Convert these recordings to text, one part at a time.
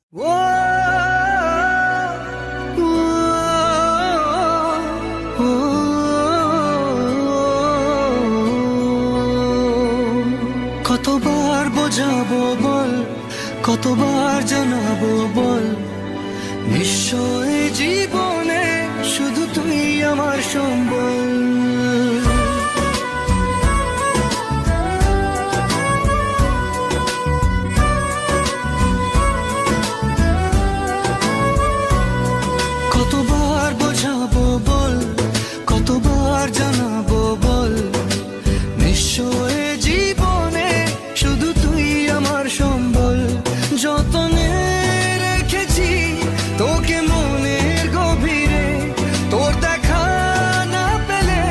কতবার বোঝাবো বল, কতবার জানাবো বল, নিশ্চয় জীবনে শুধু তুই আমার সম্বল। কতবার বোঝাবো বল, কতবার জানাবো বল, নিশ্চয় জীবনে শুধু তুই আমার সম্বল। যতনে রেখেছি তোকে মনের গভীরে, তোর দেখা না পেলে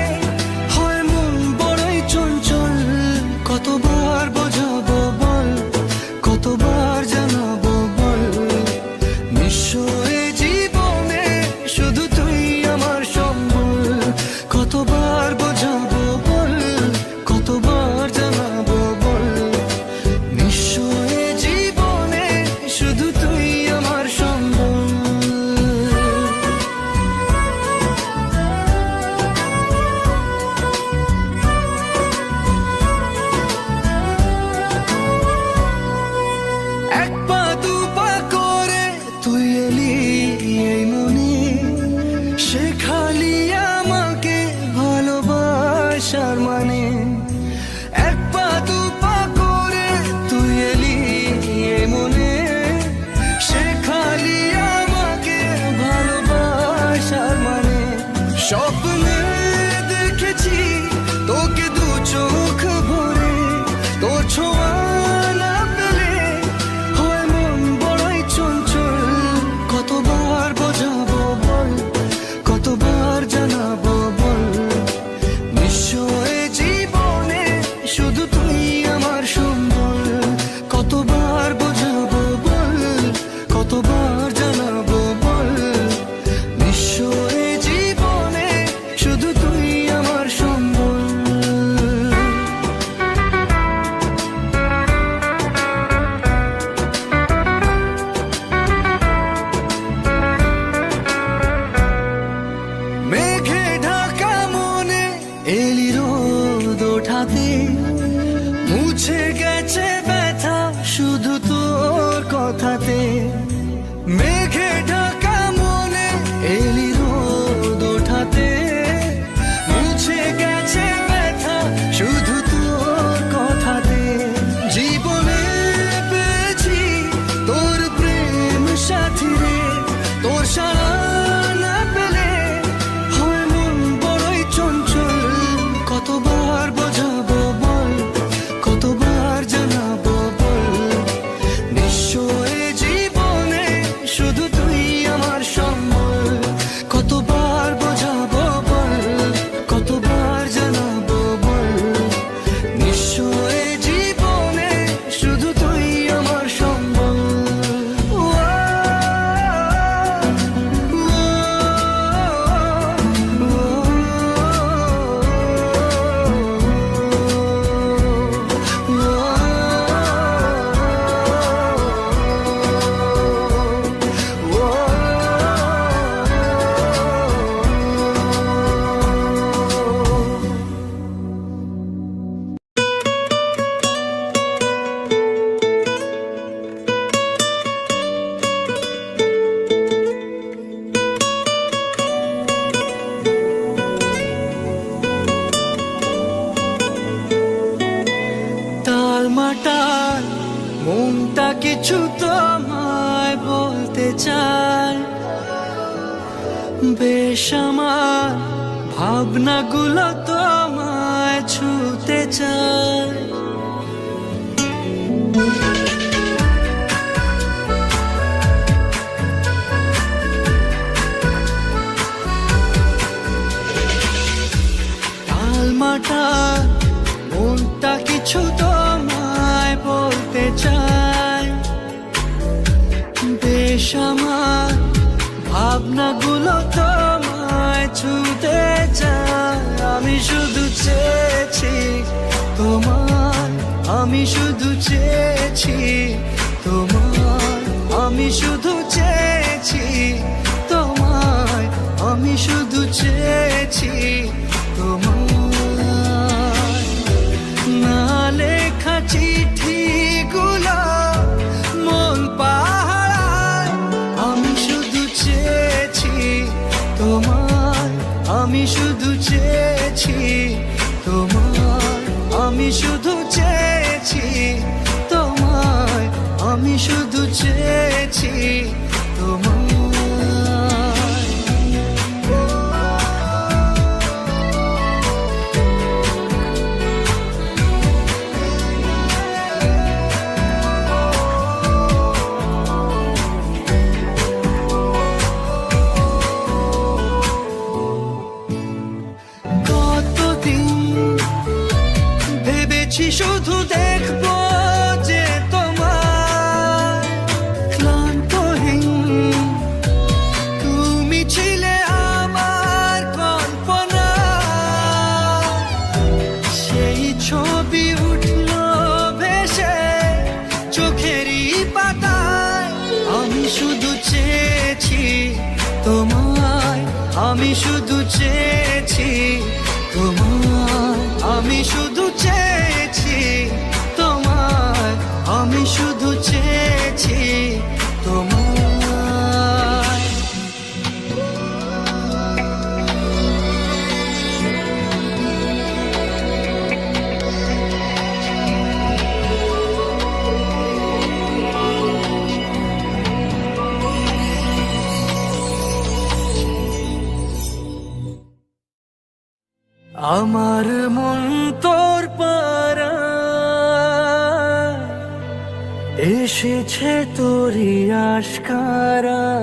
হয় মন বড়ই চঞ্চল। কতবার বোঝাবো বল, কতবার জানাবো বল, নিশ্চয় জীবনে শুধু তুই আমার সম্বল। কতবার বোঝাবো বল, কতবার জানাবো বল, নিশ্চয় জীবনে শুধু তুই আমার সম্বল। এক পা দু পা করে তুই এলি এই মনে, শেখালি আমাকে ভালোবাসার মানে। এক পা দু পা করে তুই এলি এই মনে, শেখালি আমাকে ভালোবাসার মানে। স্বপ্নে দেখেছি তোকে দু চোখ ভরে, তোর ছোঁয়া না পেলে হয় মন বড়ই চঞ্চল। কতবার বোঝাবো বল, কতবার জানাবো বল, নিশ্চয় জীবনে শুধু তুই আমার সম্বল। কতবার বোঝাবো বল, কতবার জানাবো বল, নিশ্চয় জীবনে শুধু তুই আমার সম্বল। মেঘে ঢাকা মনে এলি রোদ ওঠাতে, মুছে গেছে ব্যথা শুধু তোর কথাতে। মেঘে ঢাকা মনে এলি রোদ ওঠাতে, মুছে গেছে ব্যথা শুধু তোর কথাতে। জীবনে পেয়েছি তোর প্রেম সাথী রে, তোর সারা না পেলে হয় মন বড়ই চঞ্চল। কতবার বোঝাবো বল, কতবার জানাবো বল, নিশ্চয় জীবনে শুধু তুই আমার সম্বল। কতবার বোঝাবো বল, কতবার জানাবো বল, নিশ্চয় জীবনে শুধু তুই আমার সম্বল। টালমাটাল মনটা কিছু তোমায় বলতে চায়, বেশ আমার ভাবনাগুলো তোমায় ছুতে চায়। টালমাটাল মনটা কিছু তোমায় বলতে চায়, বেশ আমার ভাবনাগুলো তোমায় ছুতে চায়। আমি শুধু চেয়েছি তোমার, আমি শুধু চেয়েছি তোমার, আমি শুধু শুধু চেয়েছি তোমায়, আমি শুধু চেয়েছি তোমায়, আমি শুধু চেয়েছি তোমায়। শুধু দেখবো যে তোমার ক্লান্তহীন, তুমি ছিলে আমার কল্পনা, সেই ছবি উঠলো ভেসে চোখেরই পাতায়। আমি শুধু চেয়েছি তোমায়, আমি শুধু চেয়েছি তোমায়, আমি শুধু চেয়েছি তোমায়, আমি শুধু চেয়েছি তোমায়। আমার মন তোর পাড়ায় এসেছে তোরই আশকারায়,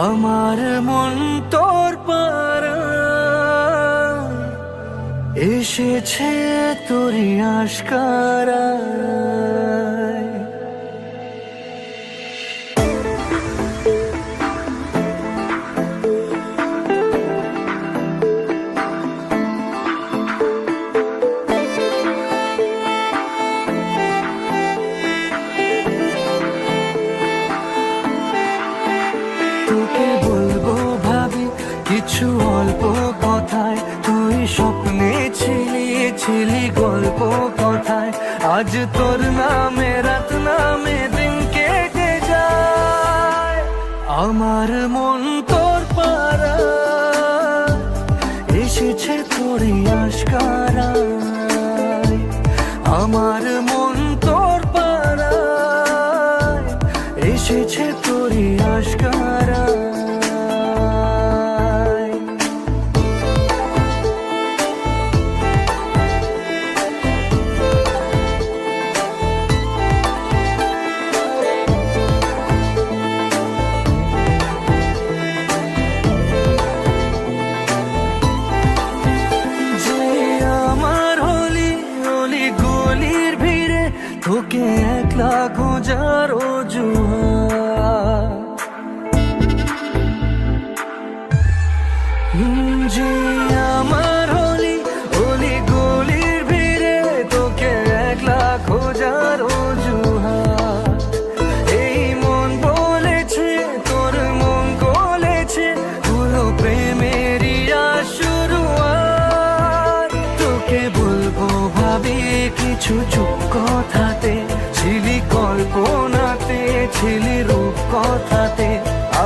আমার মন তোর পাড়ায় এসেছে তোরই আশকারায়। তোকে বলবো ভাবি কিছু অল্প কথায়, তুই স্বপ্নে ছিলি ছিলি গল্প কথায়। আজ তোর নামে রাত নামে দিন কেটে যায়, আমার মন তোর পাড়ায় এসেছে তোরই আশকারায়, আমার মন তোর পাড়ায় এসেছে তোরই আশকারায়। তোকে একলা খোঁজার অজুহাত, যে আমার হলি অলি গলির ভিড়ে তোকে একলা খোঁজার অজুহাত। এই মন বলেছে তোর মন গলেছে, হলো প্রেমেরই শুরুয়াত। তোকে বলবো ভাবি কিছু চুপ কথাতে, ছিলি কল্পনাতে ছিলি রূপ কথাতে।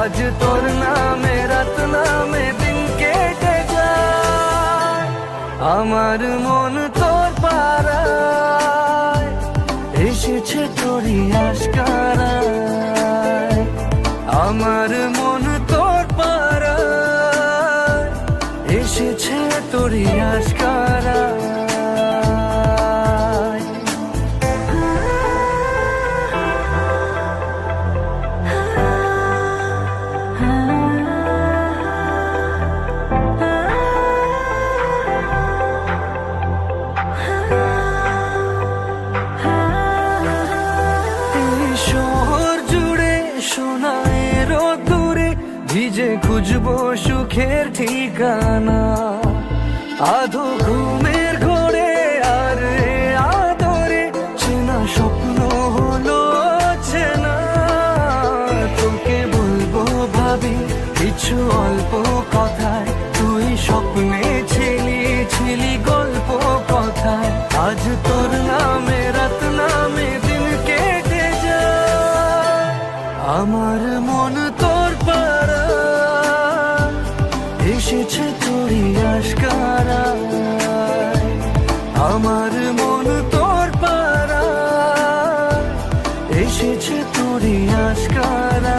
আজ তোর নামে রাত নামে দিন কেটে যায়, আমার মন তোর পাড়ায় এসেছে তোরই আশকারায়, আমার মন তোর পাড়ায় এসেছে তোরই আশকারায়। ভিজে খুঁজবো সুখের ঠিকানা, আধো ঘুমের ঘোরে আর আদরে চেনা স্বপ্ন হলো চেনা। তোকে বলবো ভাবি কিছু অল্প কথায়, তুই স্বপ্নে ছিলি ছিলি গল্প কথায়। আজ তোর নামে রাত নামে দিন কেটে যায়, আমার মন তোর পাড়ায় এসেছে তোরে আজকারা।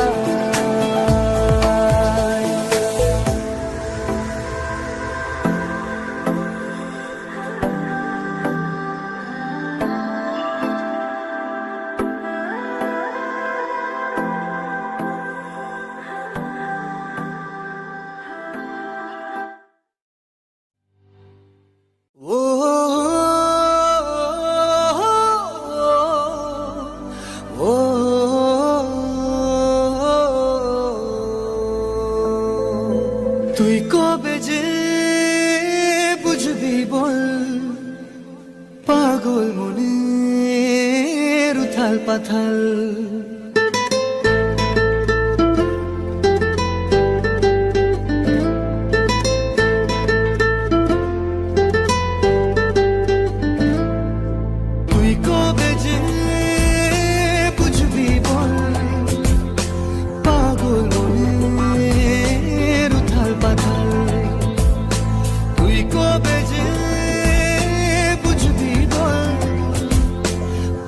তুই কবে যে বুঝবি বল পাগল মনের উথাল পাথাল। তুই কবে যে বুঝবি বল পাগল মনের উথাল পাথাল। তুই কবে যে বুঝবি বল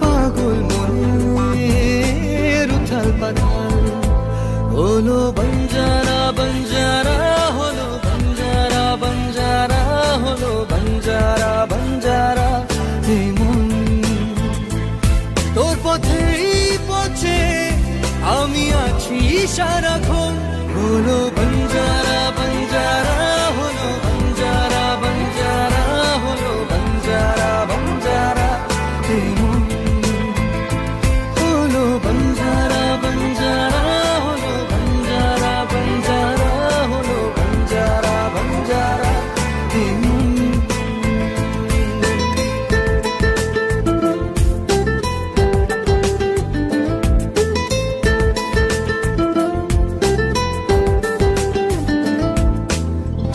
পাগল মনের উথাল পাথাল। হলো বঞ্জারা বঞ্জারা হলো বঞ্জারা বঞ্জারা হলো বঞ্জারা বঞ্জারা। হে মন তোর পথেই পথে আমি আছি সারাক্ষণ। হলো বঞ্জারা বঞ্জারা হলো বঞ্জারা বঞ্জারা হলো বঞ্জারা বঞ্জারা। হে মন হলো বঞ্জারা বঞ্জারা হলো বঞ্জারা বঞ্জারা হলো বঞ্জারা বঞ্জারা। হে মন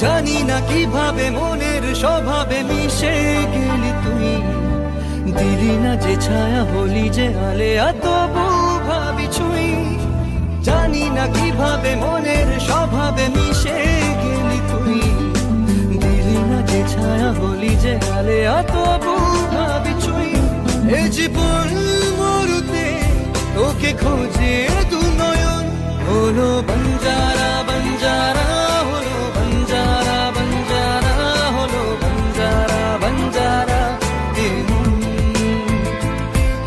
জানি না কিভাবে মনের স্বভাবে মিশে গেলি তুই। দিলি না যে ছায়া হলি যে আলেয়া তবু ভাবি ছুঁই। জানি না কিভাবে মনের স্বভাবে মিশে গেলি তুই। দিলি না যে ছায়া হলি যে আলেয়া তবু ভাবি ছুঁই। এ জীবন মরুতে তোকে খোঁজে দু নয়ন। হলো বঞ্জারা বঞ্জারা হলো বঞ্জারা বঞ্জারা হলো বঞ্জারা বঞ্জারা। হে মন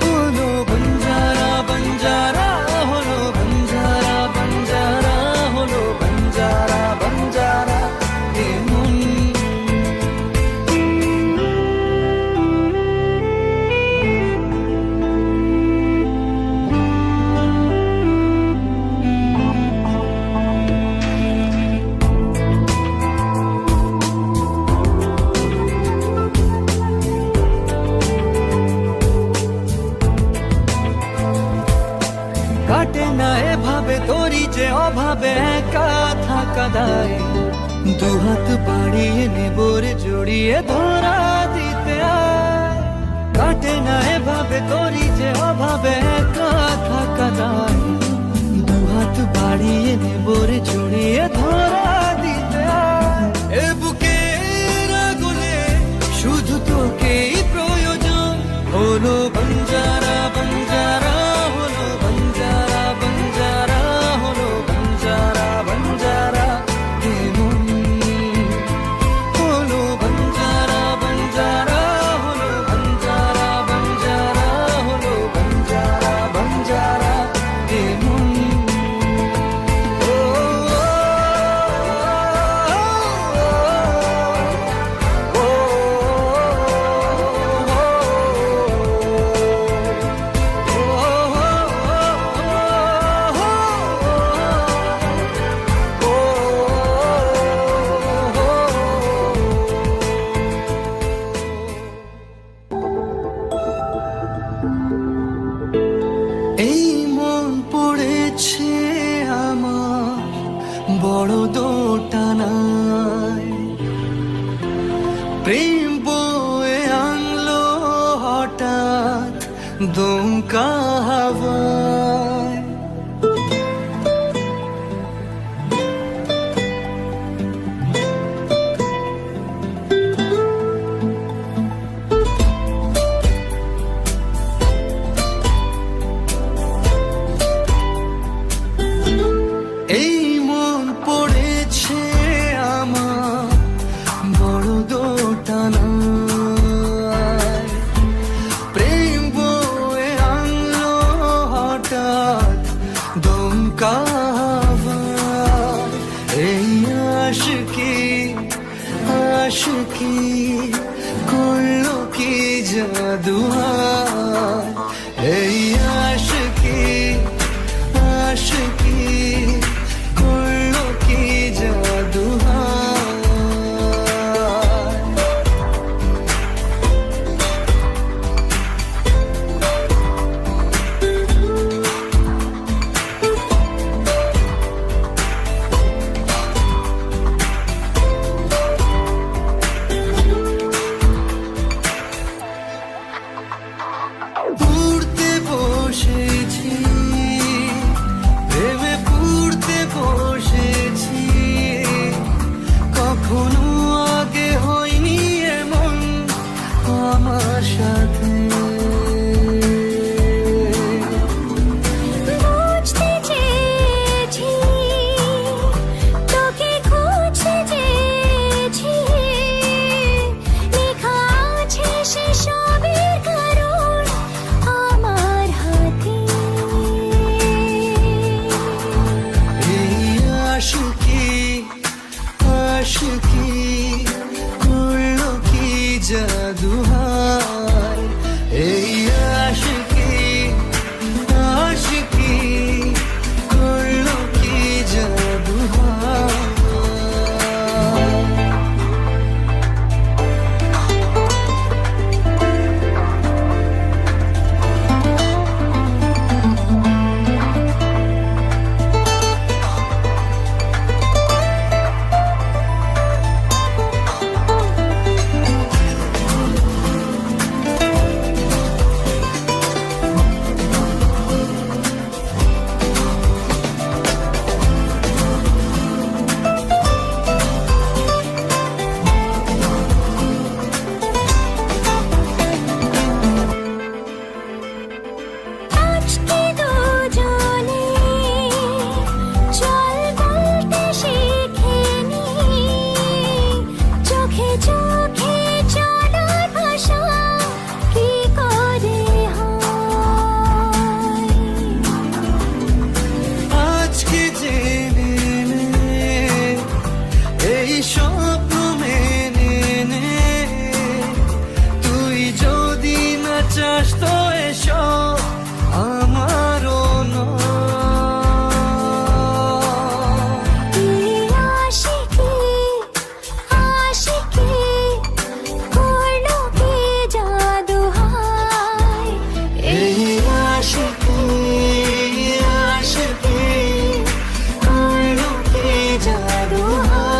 হলো বঞ্জারা বঞ্জারা হলো বঞ্জারা বঞ্জারা হলো বঞ্জারা বঞ্জারা। হে মন কাটে না এভাবে তোরি যে অভাবে একা থাকা দায়। দুহাত বাড়িয়ে নেবরে জড়িয়ে ধরা দিতে আয়। কাটে না এভাবে তোরি যে অভাবে একা থাকা দায়। দুহাত বাড়িয়ে নেবরে জড়িয়ে ধরা দিতে আয়। এ বুকের আগুনে শুধু তোকেই প্রয়োজন। হলো বঞ্জারা বঞ্জারা হলো বঞ্জারা বঞ্জারা হলো বঞ্জারা বঞ্জারা। হে মন হলো বঞ্জারা বঞ্জারা হলো বঞ্জারা বঞ্জারা হলো বঞ্জারা বঞ্জারা। হে মন ও এই মন পড়েছে আমার বড় দোটানায়। প্রেম বয়ে আনলো হঠাৎ দমকা হাওয়ায়। এই মন পড়েছে আমার বড় দোটানায়, প্রেম বয়ে আনলো হঠাৎ দমকা হাওয়ায়। এই আশিকি আশিকি করলো কি জাদু হায়, এই আশিকি আশিকি করলো কি জাদু হায়। পুড়তে বসেছি ভেবে, পুড়তে বসেছি, কখনো আগে হয়নি এমন আমার সাথে। বুঝতে চেয়েছি, তোকে খুঁজতে চেয়েছি, লেখা আছে সেসবের কারণ আমার হাতে। এই আশিকি আশিকি করলো কি জাদু হায়, এই আশিকি আশিকি করলো কি জাদু হায়। আজকে দুজনে চল বলতে শিখে নি, চোখে চোখে চলার ভাষা কি করে হয়। আজকে জেনে নে, এই স্বপ্ন মেনে নে, তুই যদি না চাস তো এসব আমারও নয়। এই আশিকি আশিকি করলো কি জাদু হায়, এই আশিকি আশিকি করলো কি জাদু হায়।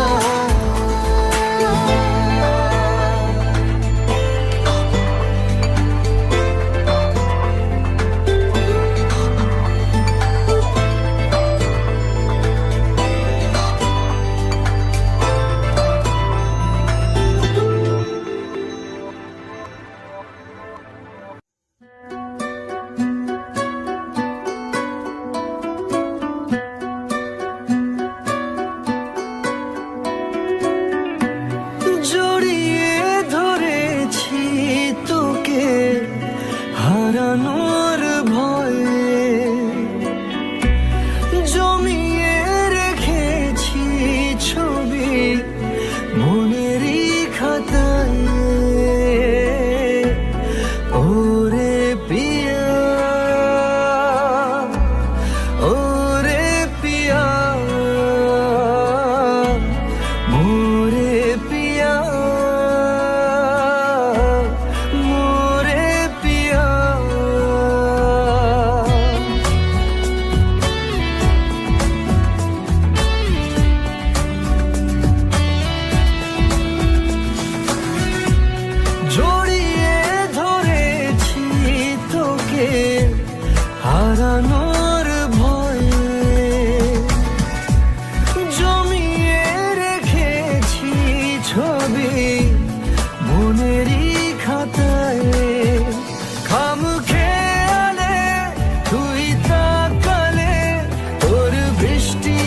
জড়িয়ে ধরেছি তোকে হারানোর ভয়ে, জমিয়ে রেখেছি ছবি মনেরই খাতায়। ওরে পিয়া ওরে পিয়া মোরে পিয়া মোরে পিয়া। জড়িয়ে ধরেছি তোকে হারানোর ভয়ে, জমিয়ে রেখেছি ছবি মনেরই খাতায়। খামখেয়ালে তুই তাকালে তোর বৃষ্টি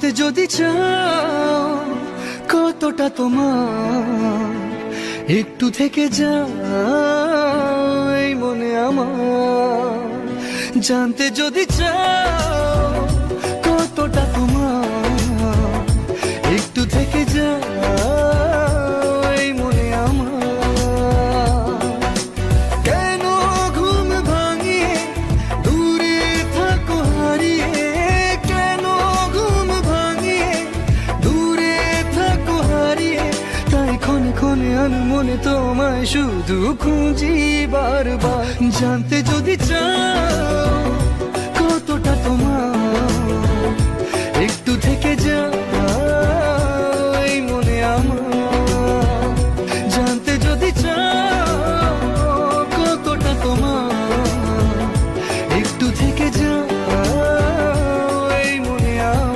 জানতে যদি চাও কতটা তোমার, একটু থেকে যাও এই মনে আমার। জানতে যদি চাও কতটা তোমার, একটু থেকে যাও এই মনে আমার। কেন ঘুম ভাঙিয়ে দূরে থাকো হারিয়ে, কেন ঘুম ভাঙিয়ে দূরে থাকো হারিয়ে, তাই ক্ষণে ক্ষণে আমি মনে তোমায় শুধু খুঁজি বারবার। জানতে যদি চাও কতটা তোমার, একটু থেকে যাও এই মনে আমার। জানতে যদি চাও কতটা তোমার, একটু থেকে যাও এই মনে আমার।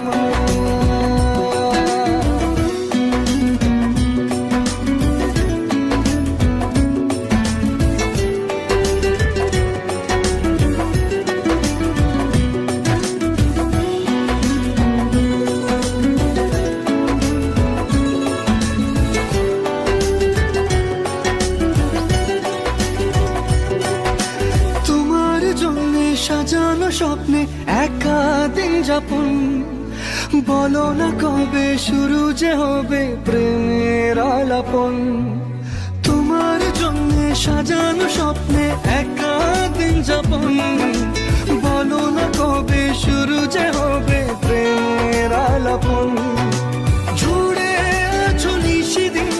সাজানো স্বপ্নে একা দিন যাপন, বলো না কবে শুরু যে হবে প্রেমের আলাপন। তোমার জন্য সাজানো স্বপ্নে একা দিন যাপন, বলো না কবে শুরু যে হবে প্রেমের আলাপন। জুড়ে আছো নিশিদিন,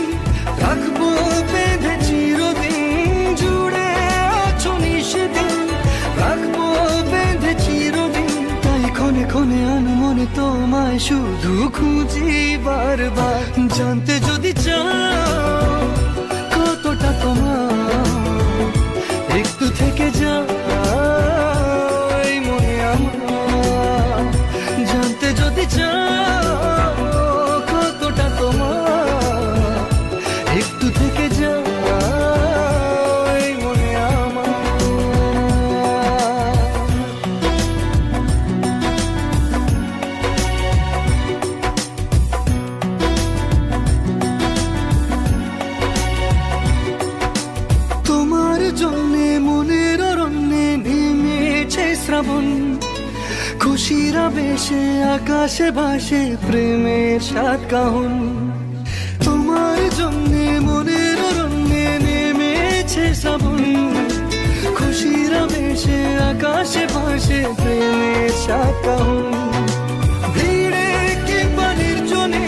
রাখবো বেঁধে চিরদিন। জুড়ে আছো নিশিদিন, রাখবো বেঁধে চিরদিন, তাই ক্ষণে ক্ষণে আমি মনে তোমায় শুধু খুঁজি বারবার। জানতে যদি চাও কতটা তোমার, একটু থেকে যাও এই মনে আমার। জানতে যদি চাও কতটা তোমার, একটু থেকে যাও এই মনে আমার। তোমার জন্যে মনের অরণ্যে নেমেছে শ্রাবণ, খুশির আবেশে আকাশে ভাসে প্রেমের সাত কাহন। তোমার জন্যে মনের অরণ্যে নেমেছে শ্রাবণ, খুশির আবেশে আকাশে ভাসে প্রেমের সাত কাহন। ভিড়ে কিংবা নির্জনে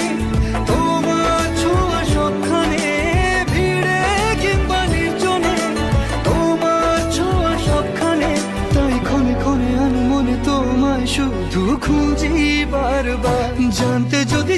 তোমার ছোঁয়া সবখানে, ভিড়ে কিংবা নির্জনে তোমার ছোঁয়া সবখানে, তাই ক্ষণে ক্ষণে আমি মনে তোমায় শুধু খুঁজি বারবার। জানতে যদি